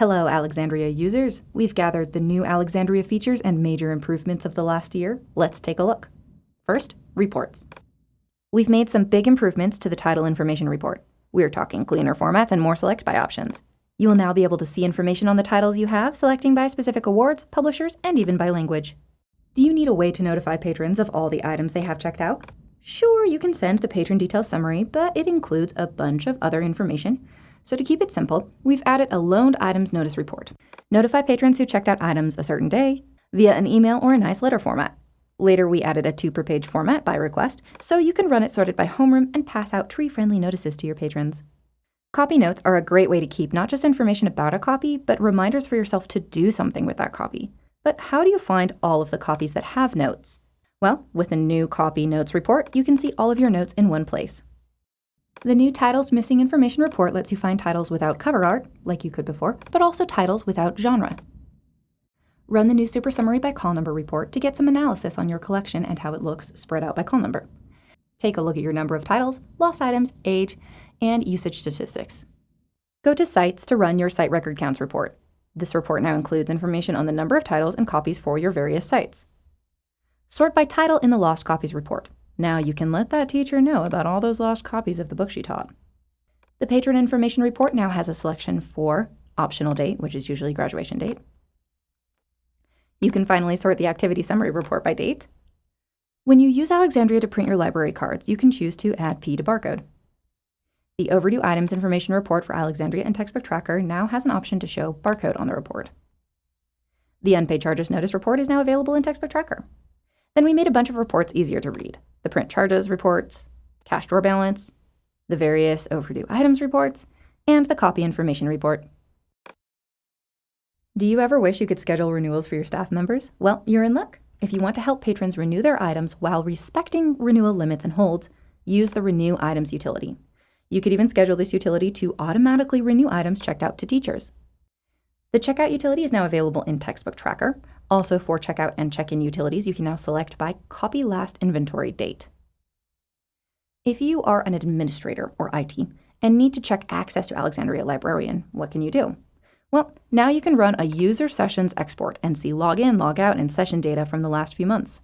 Hello, Alexandria users. We've gathered the new Alexandria features and major improvements of the last year. Let's take a look. First, reports. We've made some big improvements to the title information report. We're talking cleaner formats and more select by options. You will now be able to see information on the titles you have, selecting by specific awards, publishers, and even by language. Do you need a way to notify patrons of all the items they have checked out? Sure, you can send the patron details summary, but it includes a bunch of other information. So to keep it simple, we've added a loaned items notice report. Notify patrons who checked out items a certain day via an email or a nice letter format. Later, we added a 2-per-page format by request, so you can run it sorted by homeroom and pass out tree-friendly notices to your patrons. Copy notes are a great way to keep not just information about a copy, but reminders for yourself to do something with that copy. But how do you find all of the copies that have notes? Well, with a new copy notes report, you can see all of your notes in one place. The new Titles Missing Information report lets you find titles without cover art, like you could before, but also titles without genre. Run the new Super Summary by Call Number report to get some analysis on your collection and how it looks spread out by call number. Take a look at your number of titles, lost items, age, and usage statistics. Go to Sites to run your site record counts report. This report now includes information on the number of titles and copies for your various sites. Sort by title in the Lost Copies report. Now you can let that teacher know about all those lost copies of the book she taught. The Patron Information report now has a selection for optional date, which is usually graduation date. You can finally sort the Activity Summary report by date. When you use Alexandria to print your library cards, you can choose to add P to barcode. The Overdue Items Information report for Alexandria and Textbook Tracker now has an option to show barcode on the report. The Unpaid Charges Notice report is now available in Textbook Tracker. Then we made a bunch of reports easier to read. The Print Charges reports, Cash Drawer Balance, the various Overdue Items reports, and the Copy Information report. Do you ever wish you could schedule renewals for your staff members? Well, you're in luck. If you want to help patrons renew their items while respecting renewal limits and holds, use the Renew Items utility. You could even schedule this utility to automatically renew items checked out to teachers. The Checkout utility is now available in Textbook Tracker. Also, for checkout and check-in utilities, you can now select by Copy Last Inventory Date. If you are an administrator or IT and need to check access to Alexandria Librarian, what can you do? Well, now you can run a user sessions export and see login, logout, and session data from the last few months.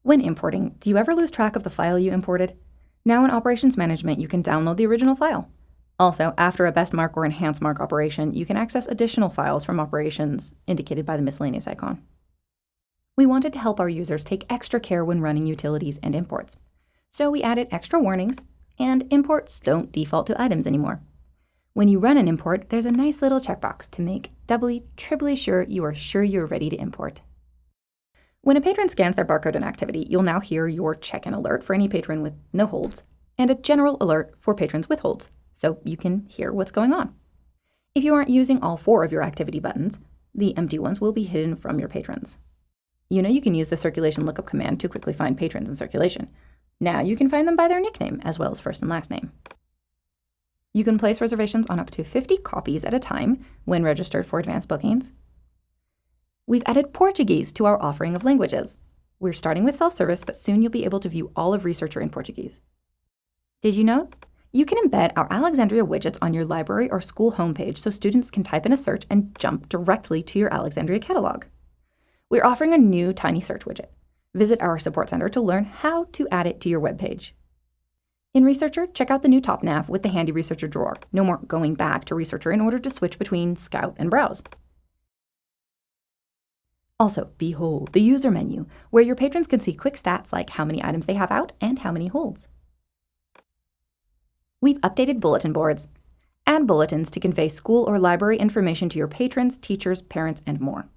When importing, do you ever lose track of the file you imported? Now in Operations Management, you can download the original file. Also, after a best mark or enhanced mark operation, you can access additional files from operations indicated by the miscellaneous icon. We wanted to help our users take extra care when running utilities and imports. So we added extra warnings, and imports don't default to items anymore. When you run an import, there's a nice little checkbox to make doubly, triply sure you're ready to import. When a patron scans their barcode in Activity, you'll now hear your check-in alert for any patron with no holds, and a general alert for patrons with holds, so you can hear what's going on. If you aren't using all 4 of your activity buttons, the empty ones will be hidden from your patrons. You know you can use the circulation lookup command to quickly find patrons in circulation. Now you can find them by their nickname, as well as first and last name. You can place reservations on up to 50 copies at a time when registered for advanced bookings. We've added Portuguese to our offering of languages. We're starting with self-service, but soon you'll be able to view all of Researcher in Portuguese. Did you know? You can embed our Alexandria widgets on your library or school homepage so students can type in a search and jump directly to your Alexandria catalog. We're offering a new tiny search widget. Visit our support center to learn how to add it to your webpage. In Researcher, check out the new top nav with the handy Researcher drawer. No more going back to Researcher in order to switch between Scout and Browse. Also, behold the user menu, where your patrons can see quick stats like how many items they have out and how many holds. We've updated bulletin boards. Add bulletins to convey school or library information to your patrons, teachers, parents, and more.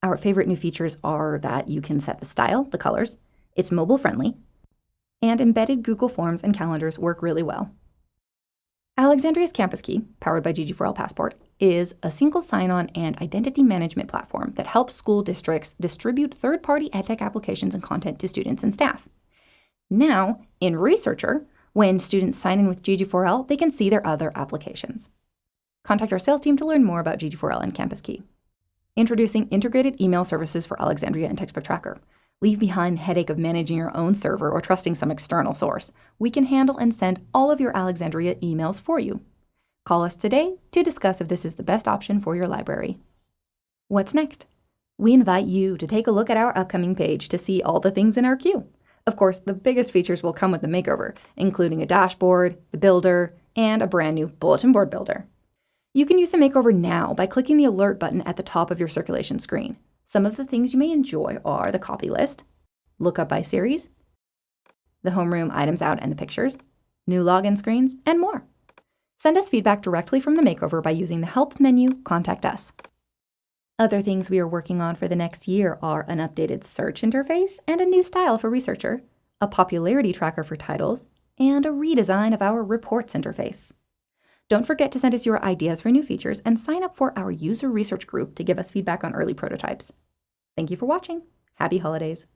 Our favorite new features are that you can set the style, the colors, it's mobile friendly, and embedded Google Forms and calendars work really well. Alexandria's Campus Key, powered by GG4L Passport, is a single sign-on and identity management platform that helps school districts distribute third-party edtech applications and content to students and staff. Now, in Researcher, when students sign in with GG4L, they can see their other applications. Contact our sales team to learn more about GG4L and Campus Key. Introducing integrated email services for Alexandria and Textbook Tracker. Leave behind the headache of managing your own server or trusting some external source. We can handle and send all of your Alexandria emails for you. Call us today to discuss if this is the best option for your library. What's next? We invite you to take a look at our upcoming page to see all the things in our queue. Of course, the biggest features will come with the makeover, including a dashboard, the builder, and a brand new bulletin board builder. You can use the makeover now by clicking the alert button at the top of your circulation screen. Some of the things you may enjoy are the copy list, lookup by series, the homeroom items out and the pictures, new login screens, and more. Send us feedback directly from the makeover by using the Help menu, Contact Us. Other things we are working on for the next year are an updated search interface and a new style for Researcher, a popularity tracker for titles, and a redesign of our Reports interface. Don't forget to send us your ideas for new features and sign up for our user research group to give us feedback on early prototypes. Thank you for watching. Happy holidays.